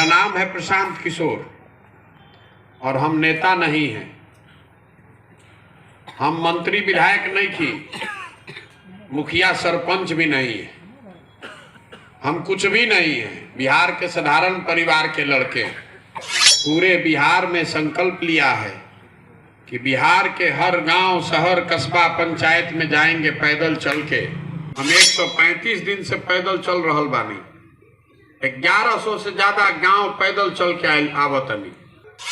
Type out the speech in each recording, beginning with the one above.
मेरा नाम है प्रशांत किशोर और हम नेता नहीं हैं। हम मंत्री विधायक नहीं थी, मुखिया सरपंच भी नहीं है। हम कुछ भी नहीं हैं। बिहार के साधारण परिवार के लड़के पूरे बिहार में संकल्प लिया है कि बिहार के हर गांव, शहर, कस्बा, पंचायत में जाएंगे पैदल चल के। हम 135 दिन से पैदल चल रहल बानी। 1100 से ज्यादा गांव पैदल चल के आवतनी।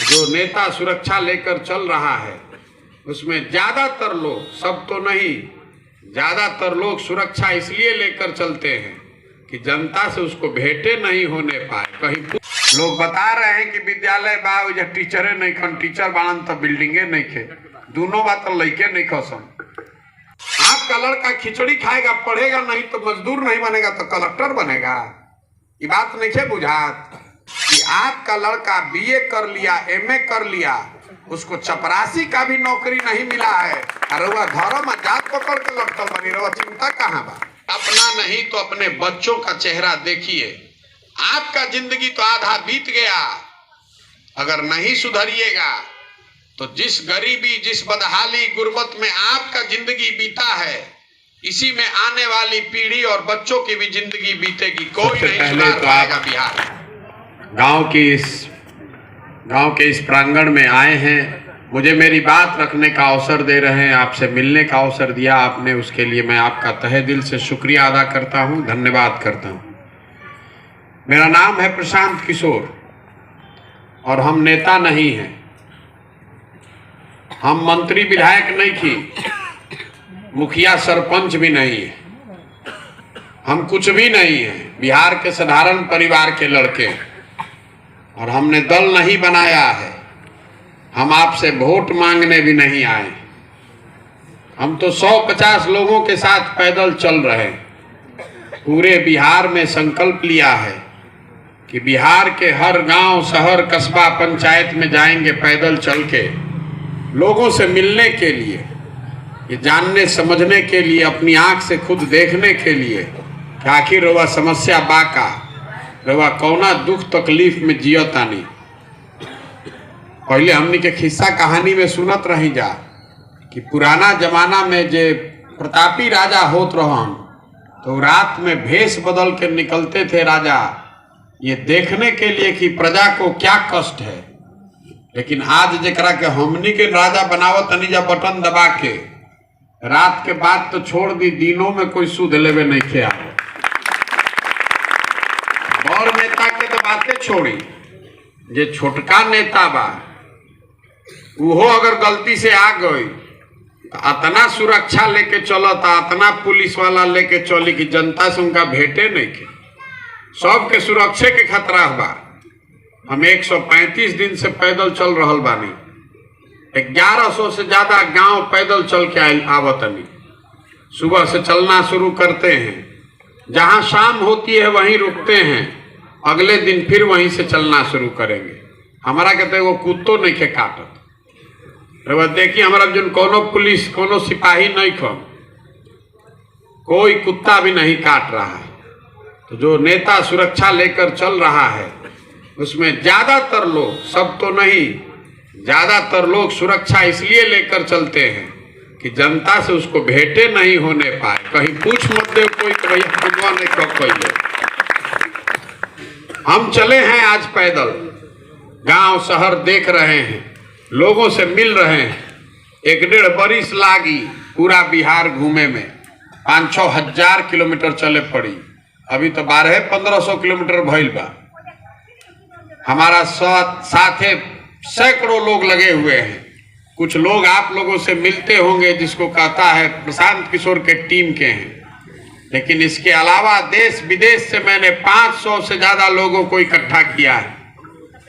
जो नेता सुरक्षा लेकर चल रहा है उसमें ज्यादातर लोग, सब तो नहीं, ज्यादातर लोग सुरक्षा इसलिए लेकर चलते हैं कि जनता से उसको भेंटे नहीं होने पाए। कहीं लोग बता रहे हैं कि विद्यालय बा टीचरे नहीं खन, टीचर बानन तो बिल्डिंगे नहीं खे, दोनों बात लइके नहीं खसन। आपका लड़का खिचड़ी खाएगा, पढ़ेगा नहीं तो मजदूर नहीं बनेगा तो कलेक्टर बनेगा। ये बात नहीं है बुझात कि आपका लड़का बीए कर लिया, एमए कर लिया, उसको चपरासी का भी नौकरी नहीं मिला है और वह धर्म जात पकड़ के लड़कल बनी रहा। चिंता कहाँ बा? अपना नहीं तो अपने बच्चों का चेहरा देखिए। आपका जिंदगी तो आधा बीत गया। अगर नहीं सुधरिएगा तो जिस गरीबी, जिस बदहाली, गुर्बत में आपका जिंदगी बीता है, इसी में आने वाली पीढ़ी और बच्चों की भी जिंदगी बीतेगी। कोई नहीं सुधार पाएगा बिहार। गांव के इस प्रांगण में आए हैं, मुझे मेरी बात रखने का अवसर दे रहे हैं, आपसे मिलने का अवसर दिया आपने, उसके लिए मैं आपका तहे दिल से शुक्रिया अदा करता हूं, धन्यवाद करता हूं। मेरा नाम है प्रशांत किशोर और हम नेता नहीं हैं। हम मंत्री विधायक नहीं थी, मुखिया सरपंच भी नहीं है। हम कुछ भी नहीं हैं। बिहार के साधारण परिवार के लड़के और हमने दल नहीं बनाया है। हम आपसे वोट मांगने भी नहीं आए। हम तो 150 लोगों के साथ पैदल चल रहे हैं। पूरे बिहार में संकल्प लिया है कि बिहार के हर गांव, शहर, कस्बा, पंचायत में जाएंगे पैदल चल के, लोगों से मिलने के लिए, ये जानने समझने के लिए, अपनी आंख से खुद देखने के लिए कि आखिर रवा समस्या बाका, रवा कौना दुख तकलीफ में जियतानी। पहले हमनी के खिस्सा कहानी में सुनत रही जा कि पुराना जमाना में जे प्रतापी राजा होत रहन तो रात में भेष बदल के निकलते थे राजा, ये देखने के लिए कि प्रजा को क्या कष्ट है। लेकिन आज जकरा के हमनी के राजा बनावत अनिजा बटन दबा के, रात के बाद तो छोड़ दी, दिनों में कोई सुध लेवे नहीं खे। बड़ नेता के तो बातें छोड़ी, जे छोटका नेता बा वो अगर गलती से आ गई तो अतना सुरक्षा लेके चलता, अतना पुलिस वाला लेके चली कि जनता से उनका भेंटे नहीं के, सबके सुरक्षा के खतरा बा। हम 135 दिन से पैदल चल रहल बानी। 1100 से ज्यादा गांव पैदल चल के आवतनी। सुबह से चलना शुरू करते हैं, जहां शाम होती है वहीं रुकते हैं, अगले दिन फिर वहीं से चलना शुरू करेंगे। हमारा कहते हैं वो कुत्तो नहीं खे काटत। देखिए हमारा जो कोनो पुलिस, कोनो सिपाही नहीं खो, कोई कुत्ता भी नहीं काट रहा है। तो जो नेता सुरक्षा लेकर चल रहा है उसमें ज्यादातर लोग, सब तो नहीं, ज्यादातर लोग सुरक्षा इसलिए लेकर चलते हैं कि जनता से उसको भेंटे नहीं होने पाए। कहीं पूछ मत दे कोई तो भैया खुदवा नहीं कब पहले। हम चले हैं आज पैदल, गांव शहर देख रहे हैं, लोगों से मिल रहे हैं। 1-1.5 बरिस लागी पूरा बिहार घूमे में। 5-6 हजार किलोमीटर चले पड़ी। अभी तो 1200-1500 किलोमीटर भइल बा। हमारा साथे सैकड़ों लोग लगे हुए हैं। कुछ लोग आप लोगों से मिलते होंगे जिसको कहता है प्रशांत किशोर के टीम के हैं। लेकिन इसके अलावा देश विदेश से मैंने 500 से ज्यादा लोगों को इकट्ठा किया है।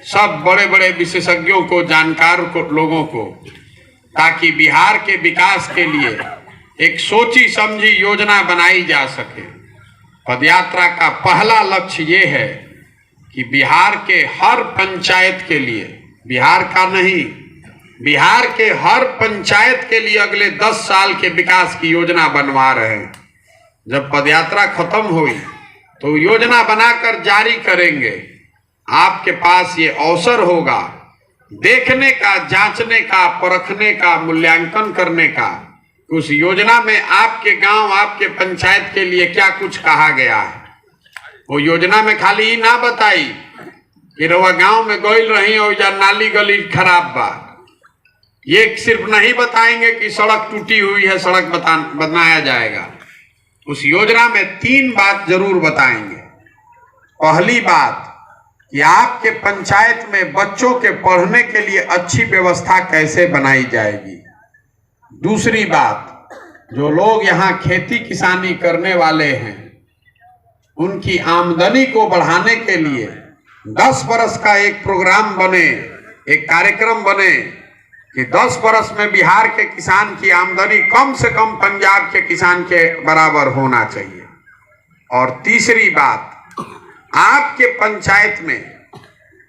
सब बड़े बड़े विशेषज्ञों को, जानकार को, लोगों को, ताकि बिहार के विकास के लिए एक सोची समझी योजना बनाई जा सके। पदयात्रा का पहला लक्ष्य ये है कि बिहार के हर पंचायत के लिए, बिहार का नहीं, बिहार के हर पंचायत के लिए अगले 10 साल के विकास की योजना बनवा रहे हैं। जब पदयात्रा खत्म हुई तो योजना बनाकर जारी करेंगे आपके पास ये अवसर होगा देखने का, जांचने का, परखने का, मूल्यांकन करने का उस योजना में आपके गांव, आपके पंचायत के लिए क्या कुछ कहा गया है। वो योजना में खाली ही ना बताई कि रवा गांव में गोइल रही हो या नाली गली खराब बा, ये सिर्फ नहीं बताएंगे कि सड़क टूटी हुई है, सड़क बनाया जाएगा। उस योजना में 3 बात जरूर बताएंगे। पहली बात कि आपके पंचायत में बच्चों के पढ़ने के लिए अच्छी व्यवस्था कैसे बनाई जाएगी। दूसरी बात, जो लोग यहाँ खेती किसानी करने वाले हैं उनकी आमदनी को बढ़ाने के लिए 10 बरस का एक प्रोग्राम बने, एक कार्यक्रम बने कि 10 बरस में बिहार के किसान की आमदनी कम से कम पंजाब के किसान के बराबर होना चाहिए। और तीसरी बात, आपके पंचायत में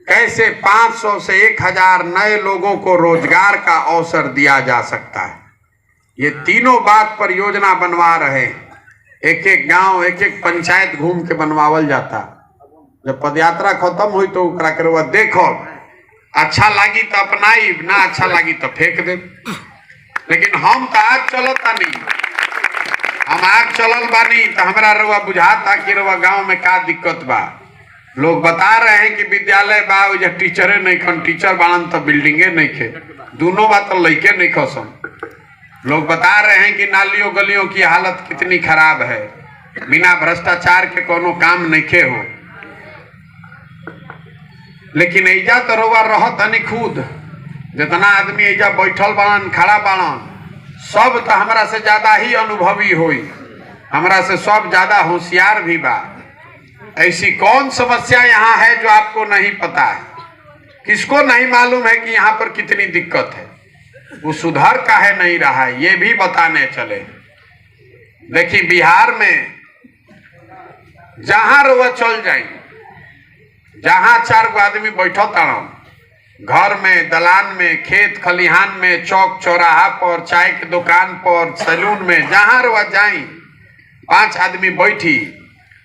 कैसे 500 से 1000 नए लोगों को रोजगार का अवसर दिया जा सकता है। ये तीनों बात पर योजना बनवा रहे हैं। एक एक गांव, एक एक पंचायत घूम के बनवावल जाता। जब पदयात्रा खत्म हुई तो ओकरा के रउआ देखो, अच्छा लगी तो अपनाई, ना अच्छा लगी तो फेंक दे। लेकिन हम तो आज चलता नहीं, हम आज चलल बानी तो हमारा रउआ बुझाता कि रउआ गांव में का दिक्कत बा। लोग बता रहे हैं कि विद्यालय बा, टीचरे नहीं खन, टीचर बानन तो बिल्डिंगे नहीं खे, दोनों बात तो लइके नहीं खसन। लोग बता रहे हैं कि नालियों गलियों की हालत कितनी खराब है, बिना भ्रष्टाचार के कोनो काम नहीं खे हो। लेकिन ऐजा तो रउआ रहत हनी खुद, जितना आदमी ऐजा बैठल बाड़न, खड़ा बाड़न, सब तो हमरा से ज्यादा ही अनुभवी होई, हमरा से सब ज्यादा होशियार भी बा। ऐसी कौन समस्या यहाँ है जो आपको नहीं पता है? किसको नहीं मालूम है कि यहाँ पर कितनी दिक्कत है? वो सुधर काहे नहीं रहा है, ये भी बताने चले। देखिए, बिहार में जहां रउआ चल जाए, जहां 4 गो आदमी बैठो ताड़न, घर में, दलान में, खेत खलिहान में, चौक चौराहा पर, चाय के दुकान पर, सैलून में, जहां रउआ जाई 5 आदमी बैठी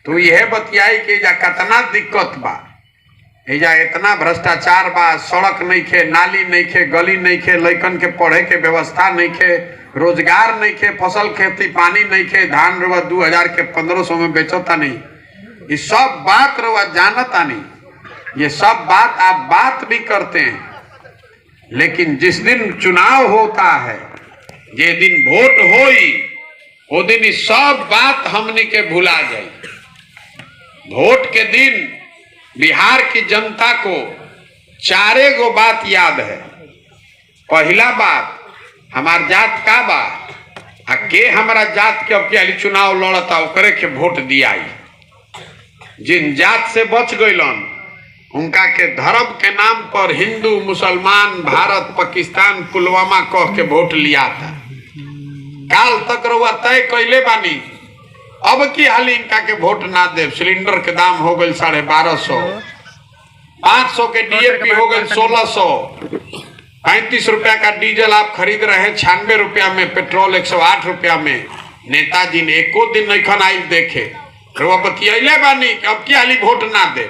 तो यह बतियाई कि एजा कितना दिक्कत बा, एजा इतना भ्रष्टाचार बा, सड़क नहीं खे, नाली नहीं खे, गली नहीं खे, लइकन के पढ़े के व्यवस्था नहीं खे, रोजगार नहीं खे, फसल खेती पानी नहीं खे, धान रउआ 2000 के 1500 में बेचता नहीं। ये सब बात रउआ जानता नहीं, ये सब बात आप बात भी करते हैं। लेकिन जिस दिन चुनाव होता है, जे दिन वोट होई, वो दिन ये सब बात हमने के भुला जाए। वोट के दिन बिहार की जनता को 4 गो बात याद है। पहला बात, हमार जात का बा, आ के हमारा जात के अब के चुनाव लड़ता ओकरे के वोट दियाई। जिन जात से बच गइलन उनका के धर्म के नाम पर हिंदू, मुसलमान, भारत, पाकिस्तान, पुलवामा कह के वोट लिया था। काल तक रउआ तय कैले बानी, अब की हाल इनका के वोट ना दे। सिलेंडर के दाम हो गए 1250, 500 के डीएपी हो गए 1600, 35 रुपया का डीजल आप खरीद रहे हैं 96 रुपया में, पेट्रोल 108 रुपया में। नेताजी ने एको दिन नहीं खन आइल देखे, बतियाले बानी कि अब की हाली वोट ना दे।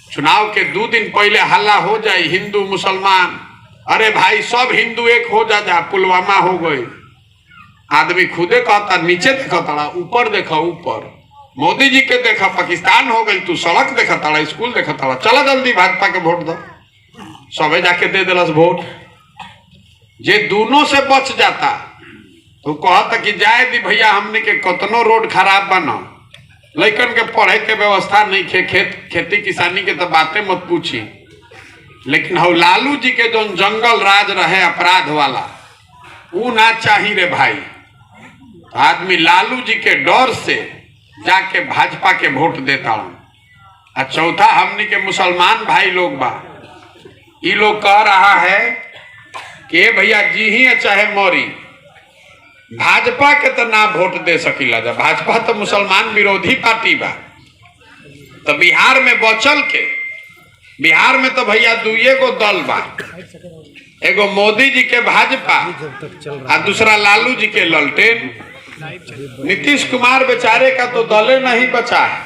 चुनाव के 2 दिन पहले हल्ला हो जाए, हिंदू मुसलमान, अरे भाई सब हिंदू एक हो जा, पुलवामा हो गए। आदमी खुदे कहता, नीचे देखा ताड़ा, ऊपर देखा, ऊपर मोदी जी के देखा, पाकिस्तान हो गई, तू सड़क देखा ताड़ा, स्कूल देखा ताड़ा, चला जल्दी भाजपा के वोट दो। सबे जाके दे दिलस वोट। जे दोनों से बच जाता तो कहता कि जाए दी भैया, हमने के कतनो रोड खराब बना, लइकन के पढ़े के व्यवस्था नहीं खे, खेती किसानी के तो बातें मत पूछी। लेकिन हम लालू जी के जो जंगल राज रहे अपराध वाला, वो ना चाहिए रे भाई। आदमी लालू जी के डर से जाके भाजपा के वोट देता हूं। और चौथा, हमने के मुसलमान भाई लोग बा, ये लोग कह रहा है कि भैया जी ही चाहे मोरी, भाजपा के तो ना वोट दे सकीला जा, भाजपा तो मुसलमान विरोधी पार्टी बा। तो बिहार में बचल के, बिहार में तो भैया 2 गो दल बा, एगो मोदी जी के भाजपा और दूसरा लालू जी के ललटेन। नीतीश कुमार बेचारे का तो दले नहीं बचा है,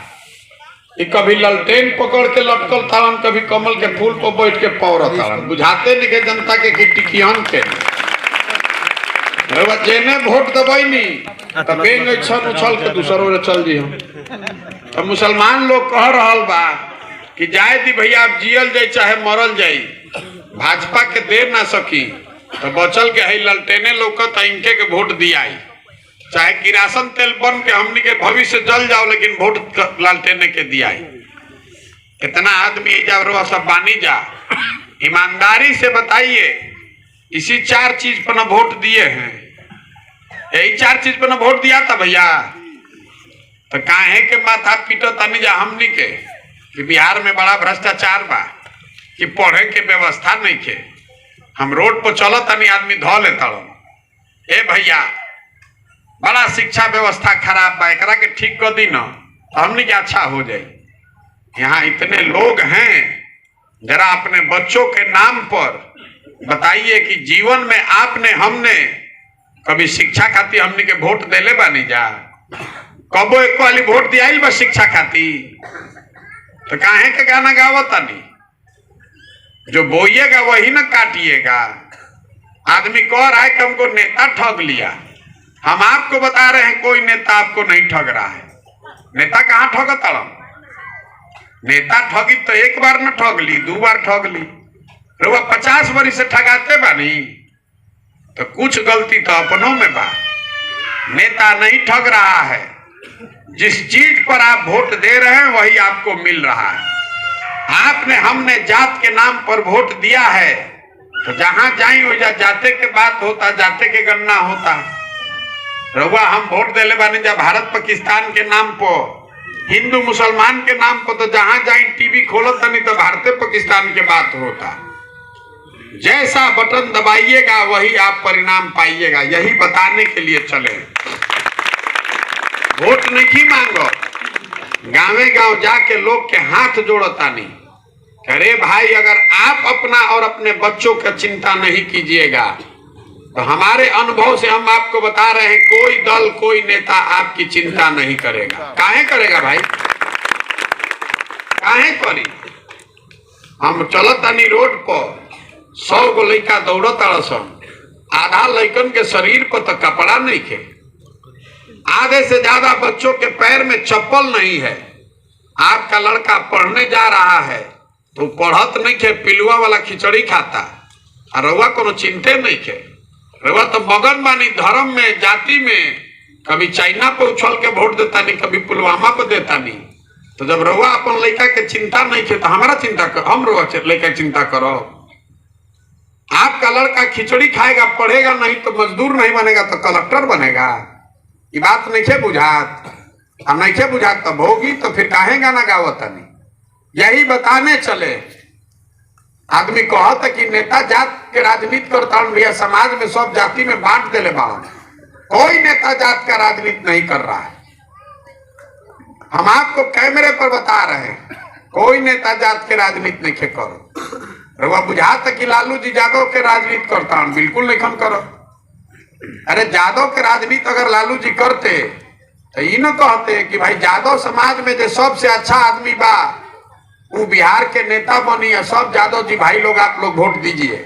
कि कभी ललटेन पकड़ के लटकल तारन, कभी कमल के फूल पर बैठ के पौरत तारन। बुझाते नहीं के जनता के कि टिकियन के जेने वोट दबैनी तो बेंग छन उछल के दूसरों रे चल जी। हम तो मुसलमान लोग कह रहल बा कि जाए दी भैया, आप जियल जाए चाहे मरल जाई, भाजपा के दे ना सकी तो बचल के है ललटेने लोकत इनके के वोट दियाई, चाहे किरासन तेल बन के हमनी के भविष्य जल जाओ, लेकिन वोट लालटेने के दियाई। इतना आदमी जब सब बानी जा, ईमानदारी से बताइए, इसी 4 चीज पर न वोट दिए हैं, यही 4 चीज पर न वोट दिया था भैया। तो काहे के माथा पीटो तनी जा हमनी के कि बिहार में बड़ा भ्रष्टाचार बा, कि पढ़े के व्यवस्था नहीं के, हम रोड पर चलो तनी आदमी धो लेता। ए भैया, बड़ा शिक्षा व्यवस्था खराब बा, एकरा के ठीक कर दी न तो हमनी के अच्छा हो जाए। यहाँ इतने लोग हैं, जरा अपने बच्चों के नाम पर बताइए कि जीवन में आपने हमने कभी शिक्षा खातिर हमनी के वोट देले बानी जा? कबो एक वाली वोट दियाइल बा शिक्षा खातिर? तो काहे के गाना गावतानी? जो बोइएगा वही ना काटिएगा। आदमी कह रहा है कि हमको नेता ठग लिया। हम आपको बता रहे हैं कोई नेता आपको नहीं ठग रहा है। नेता कहाँ ठगता? नेता ठगी तो एक बार न ठग ली, 2 बार ठग ली, फिर वह 50 वर्ष से ठगाते बानी। तो कुछ गलती तो अपनों में बा। नेता नहीं ठग रहा है, जिस चीज पर आप वोट दे रहे हैं वही आपको मिल रहा है। आपने हमने जात के नाम पर वोट दिया है, तो जहां जाई वजह जाते के बात होता, जाते के गन्ना होता। रउआ हम वोट देले बानी जा भारत पाकिस्तान के नाम पर, हिंदू मुसलमान के नाम पर, तो जहां जाई टीवी खोलत नहीं तो भारत पाकिस्तान के बात होता। जैसा बटन दबाइएगा वही आप परिणाम पाइएगा, यही बताने के लिए चले। वोट नहीं मांगो, गांवे गांव जाके लोग के हाथ जोड़ता नहीं। अरे भाई, अगर आप अपना और अपने बच्चों का चिंता नहीं कीजिएगा तो हमारे अनुभव से हम आपको बता रहे हैं, कोई दल कोई नेता आपकी चिंता नहीं करेगा। काहे करेगा भाई? काहे करी? हम चलतानी रोड पर, 100 गो लड़का दौड़ता सन, आधा लड़कन के शरीर पर तो कपड़ा नहीं खे, आधे से ज्यादा बच्चों के पैर में चप्पल नहीं है। आपका लड़का पढ़ने जा रहा है तो पढ़त नहीं खे, पिलुआ वाला खिचड़ी खाता, और रउआ कोनो चिंते नहीं खे। रउआ तो मगन बानी धर्म में, जाति में, कभी चाइना पे उछल के वोट देता नहीं, कभी पुलवामा पे देता नहीं। तो जब रउआ अपन लड़का के चिंता नहीं खे तो हमारा चिंता कर, हम रउआ लड़का चिंता करो। आपका लड़का खिचड़ी खाएगा, पढ़ेगा नहीं तो मजदूर नहीं बनेगा तो कलेक्टर बनेगा। ये बात नहीं खे बुझात, हम नहीं खे बुझात तब होगी, तो फिर काहे गाना गावता नहीं? यही बताने चले। आदमी कहता कि नेता जात के राजनीति करता हूं भैया, समाज में सब जाति में बांट देले बा। कोई नेता जात का राजनीति नहीं कर रहा है। हम आपको कैमरे पर बता रहे हैं, कोई नेता जात के राजनीति नहीं खे करो। वह बुझाता कि लालू जी यादव के राजनीति करता हूं, बिल्कुल नहीं करो। अरे यादव के राजनीति अगर लालू जी करते तो ये न कहते कि भाई यादव समाज में जो सबसे अच्छा आदमी बा वो बिहार के नेता बनी है, सब यादव जी भाई लोग आप लोग वोट दीजिए।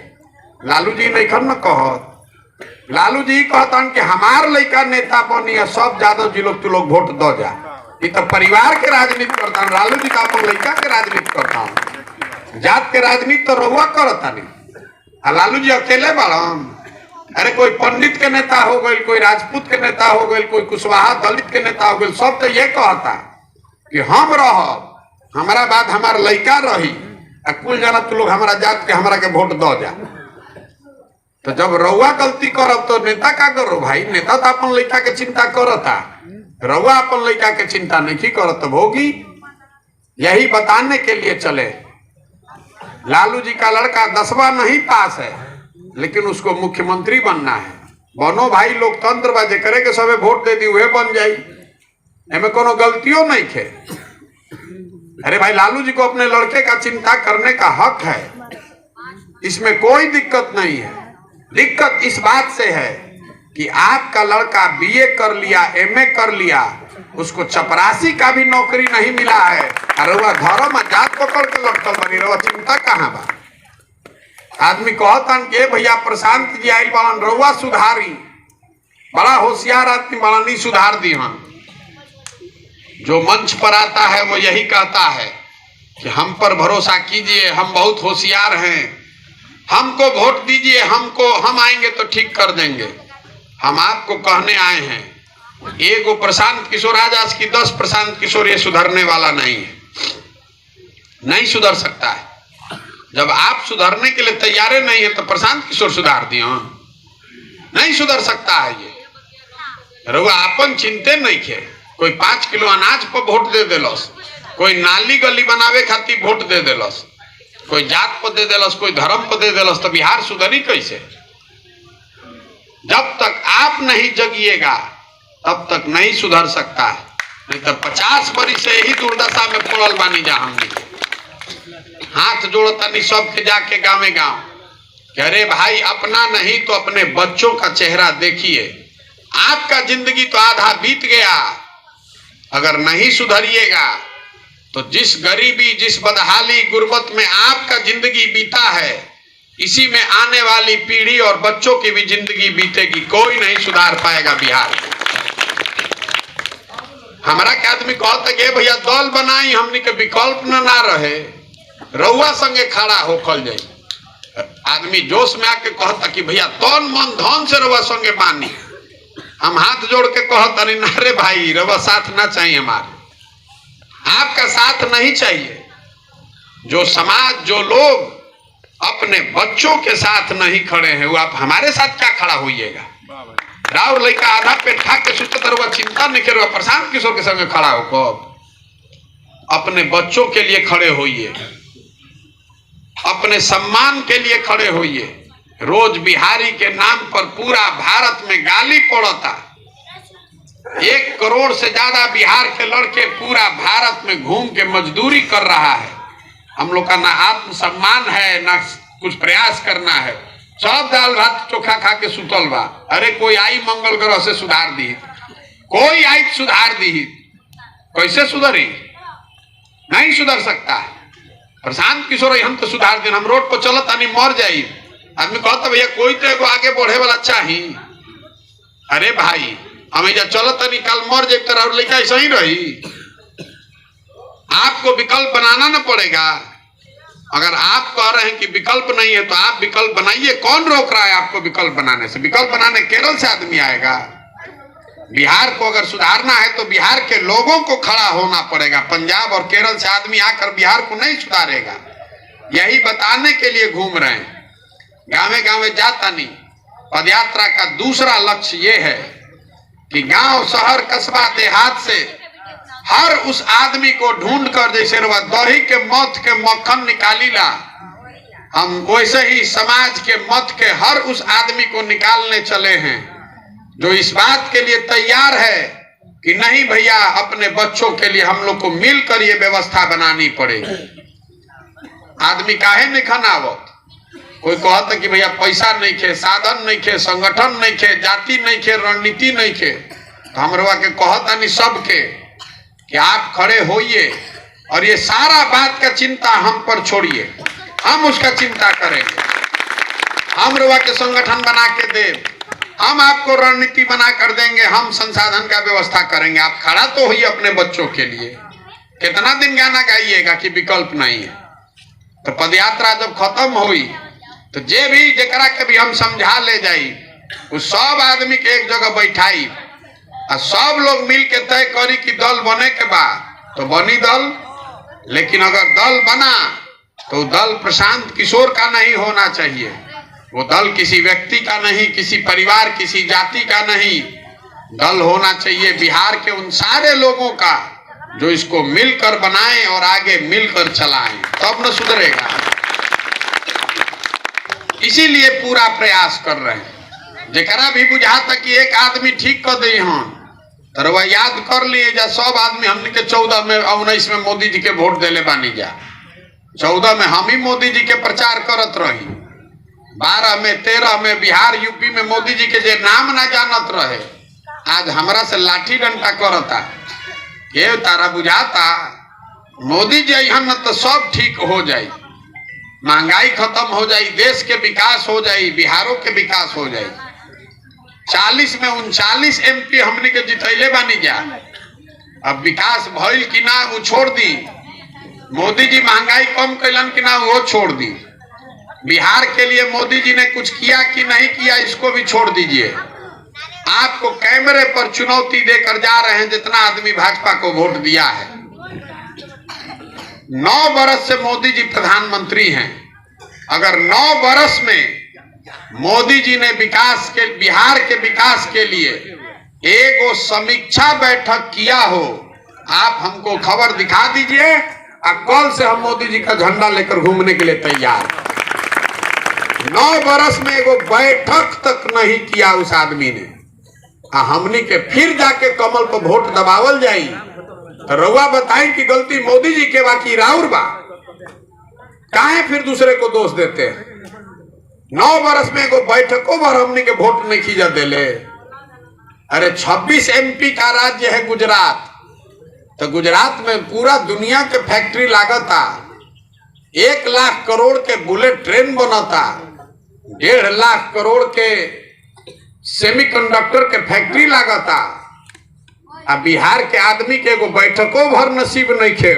लालू जी नहीं खन न कहत। लालू जी कहता कि हमार लड़का नेता बनी है, सब यादव जी लोग तू लोग वोट दो जा। ये तो परिवार के राजनीति करता हूँ, लालू जी का अपन लड़का के राजनीति करता हूँ। जात के राजनीति तो रउआ करता नहीं, लालू जी अकेले बड़न। अरे कोई पंडित के नेता हो गए, कोई राजपूत के नेता हो गए, कोई कुशवाहा दलित के नेता हो गए, सब तो ये कहता कि हम रह, हमारा बाद हमारा लड़का रही, कुल जाना तू लोग हमारा जात के हमरा के वोट दो जा। तो जब रउआ गलती करब तो नेता का करो भाई? नेता तो अपन लड़का के चिंता करता, रउआ अपन लड़का के चिंता नहीं करत तो होगी। यही बताने के लिए चले। लालू जी का लड़का 10वां नहीं पास है, लेकिन उसको मुख्यमंत्री बनना है। बनो भाई, लोकतंत्र बाजे करे के सबे वोट दे दी वह बन जाई, एमे कोनो गलतियों नहीं थे। अरे भाई, लालू जी को अपने लड़के का चिंता करने का हक है, इसमें कोई दिक्कत नहीं है। दिक्कत इस बात से है कि आपका लड़का बीए कर लिया, एमए कर लिया, उसको चपरासी का भी नौकरी नहीं मिला है, रउआ धर्म जात पकड़ के लटकल बनी, रउआ चिंता कहाँ बा? आदमी कहतन कि भैया प्रशांत जी आइल बालन, रउआ सुधारी, बड़ा होशियार आदमी बड़ा, नहीं सुधार दी। हम जो मंच पर आता है वो यही कहता है कि हम पर भरोसा कीजिए, हम बहुत होशियार हैं, हमको वोट दीजिए, हम आएंगे तो ठीक कर देंगे। हम आपको कहने आए हैं, एगो प्रशांत किशोर आज की 10 प्रशांत किशोर ये सुधरने वाला नहीं है, नहीं सुधर सकता है। जब आप सुधरने के लिए तैयार नहीं है तो प्रशांत किशोर सुधार दिए, नहीं सुधर सकता है ये। रउआ अपन चिंते नहीं खे, कोई 5 किलो अनाज पर वोट दे देलस, कोई नाली गली बनावे खातिर वोट दे देलस, कोई जात पर दे देलस, कोई धर्म पर दे देलस, तो बिहार सुधरी कैसे? जब तक आप नहीं जगिएगा तब तक नहीं सुधर सकता है। नहीं तो 50 बरिस से यही दुर्दशा में पड़ल बानी जा। हमने हाथ जोड़तानी सबके जाके गाँव गाँव, अरे भाई अपना नहीं तो अपने बच्चों का चेहरा देखिए। आपका जिंदगी तो आधा बीत गया, अगर नहीं सुधरिएगा तो जिस गरीबी, जिस बदहाली, गुर्बत में आपका जिंदगी बीता है, इसी में आने वाली पीढ़ी और बच्चों की भी जिंदगी बीतेगी। कोई नहीं सुधार पाएगा बिहार को। हमारा क्या आदमी कहता कि भैया दल बनाई, हमने के विकल्प ना रहे, रउआ संगे खड़ा होखल जाए। आदमी जोश में आके कहता कि भैया तन मन धन से रउआ संगे बानी। हम हाथ जोड़ के कहता नहीं, ना रे भाई रउआ साथ ना चाहिए, हमारे आपका साथ नहीं चाहिए। जो समाज, जो लोग अपने बच्चों के साथ नहीं खड़े हैं, वो आप हमारे साथ क्या खड़ा होइएगा? राउर लड़का आधा पेट खा के सुतत रहुआ, चिंता नहीं करे, प्रशांत किशोर के संग खड़ा हो। कब अपने बच्चों के लिए खड़े होइए, अपने सम्मान के लिए खड़े होइए। रोज बिहारी के नाम पर पूरा भारत में गाली पड़ता। 1 करोड़ से ज्यादा बिहार के लड़के पूरा भारत में घूम के मजदूरी कर रहा है। हम लोग का ना आत्मसम्मान है, ना कुछ प्रयास करना है, सब दाल भात चोखा खा के सुतल बा। अरे कोई आई मंगल ग्रह से सुधार दी, कोई आई सुधार दी, कैसे सुधरी? नहीं सुधर सकता है। प्रशांत किशोर हम तो सुधार दिन, हम रोड पर चलत आनी मर जाई। आदमी कहता भैया कोई तो एगो आगे बढ़े वाला चाहिए। अरे भाई हम एजा चलत आनी, कल मर जाए तो और लड़का ऐसा ही रही। आपको विकल्प बनाना ना पड़ेगा। अगर आप कह रहे हैं कि विकल्प नहीं है तो आप विकल्प बनाइए। कौन रोक रहा है आपको विकल्प बनाने से? विकल्प बनाने केरल से आदमी आएगा। बिहार को अगर सुधारना है तो बिहार के लोगों को खड़ा होना पड़ेगा। पंजाब और केरल से आदमी आकर बिहार को नहीं सुधारेगा। यही बताने के लिए घूम रहे हैं, गाँव गाँव जाता नहीं। पदयात्रा का दूसरा लक्ष्य ये है कि गांव, शहर, कस्बा, देहात से हर उस आदमी को ढूंढ कर, जैसे दही के मथ के मक्खन निकालीला, हम वैसे ही समाज के मत के हर उस आदमी को निकालने चले हैं जो इस बात के लिए तैयार है कि नहीं भैया अपने बच्चों के लिए हम लोग को मिलकर ये व्यवस्था बनानी पड़ेगी। आदमी काहे नहीं खनावत? कोई कहता कि भैया पैसा नहीं खे, साधन नहीं खे, संगठन नहीं खे, जाति नहीं खे, रणनीति नहीं खे। तो हम रवा के कहता नहीं सबके कि आप खड़े होइए और ये सारा बात का चिंता हम पर छोड़िए, हम उसका चिंता करेंगे। हम रवा के संगठन बना के दे, हम आपको रणनीति बना कर देंगे, हम संसाधन का व्यवस्था करेंगे। आप खड़ा तो होइए अपने बच्चों के लिए। कितना दिन गाना गाइएगा कि विकल्प नहीं है? तो पदयात्रा जब खत्म हुई तो जे भी जकरा के भी हम समझा ले जाई, उस सब आदमी के एक जगह बैठाई और सब लोग मिल के तय करी कि दल बने के बाद तो बनी दल। लेकिन अगर दल बना तो दल प्रशांत किशोर का नहीं होना चाहिए। वो दल किसी व्यक्ति का नहीं, किसी परिवार, किसी जाति का नहीं। दल होना चाहिए बिहार के उन सारे लोगों का जो इसको मिलकर बनाएं और आगे मिलकर चलाएं, तब न सुधरेगा। इसीलिए पूरा प्रयास कर रहे हैं। जरा भी बुझाता कि एक आदमी ठीक कर दे, हम तो वह याद कर लिए जा सब आदमी हमने के 14 में 19 में मोदी जी के वोट देले बानी जा। 14 में हम ही मोदी जी के प्रचार करत रही। 12 में 13 में बिहार यूपी में मोदी जी के जे नाम ना जानत रहे आज हमरा से लाठी डंडा करता। ये तारा बुझाता मोदी जी यहाँ न तो सब ठीक हो जाए, महंगाई खत्म हो जाए, देश के विकास हो जाए, बिहारों के विकास हो जाए। 40 में 39 MP हमने के जितैले बानी जा। अब विकास भइल कि ना वो छोड़ दी, मोदी जी महंगाई कम कैलन कि ना वो छोड़ दी, बिहार के लिए मोदी जी ने कुछ किया कि नहीं किया इसको भी छोड़ दीजिए। आपको कैमरे पर चुनौती देकर जा रहे हैं जितना आदमी भाजपा को वोट दिया है। 9 बरस से मोदी जी प्रधानमंत्री हैं। अगर 9 बरस में मोदी जी ने विकास के बिहार के विकास के लिए एक समीक्षा बैठक किया हो, आप हमको खबर दिखा दीजिए और कल से हम मोदी जी का झंडा लेकर घूमने के लिए तैयार। 9 बरस में एगो बैठक तक नहीं किया उस आदमी ने। हमनी के फिर जाके कमल पर वोट दबावल जाई तो रउआ बताई कि गलती मोदी जी के बा कि राउर बा? काहे फिर दूसरे को दोष देते हैं? 9 बरस में एगो बैठकों भर हमनी के वोट नहीं खींचा देले। अरे 26 MP का राज्य है गुजरात, तो गुजरात में पूरा दुनिया के फैक्ट्री लागता, 1 लाख करोड़ के बुलेट ट्रेन बनता, 1.5 लाख करोड़ के सेमीकंडक्टर के फैक्ट्री लागता। अब बिहार के आदमी के एगो बैठकों भर नसीब नहीं खे।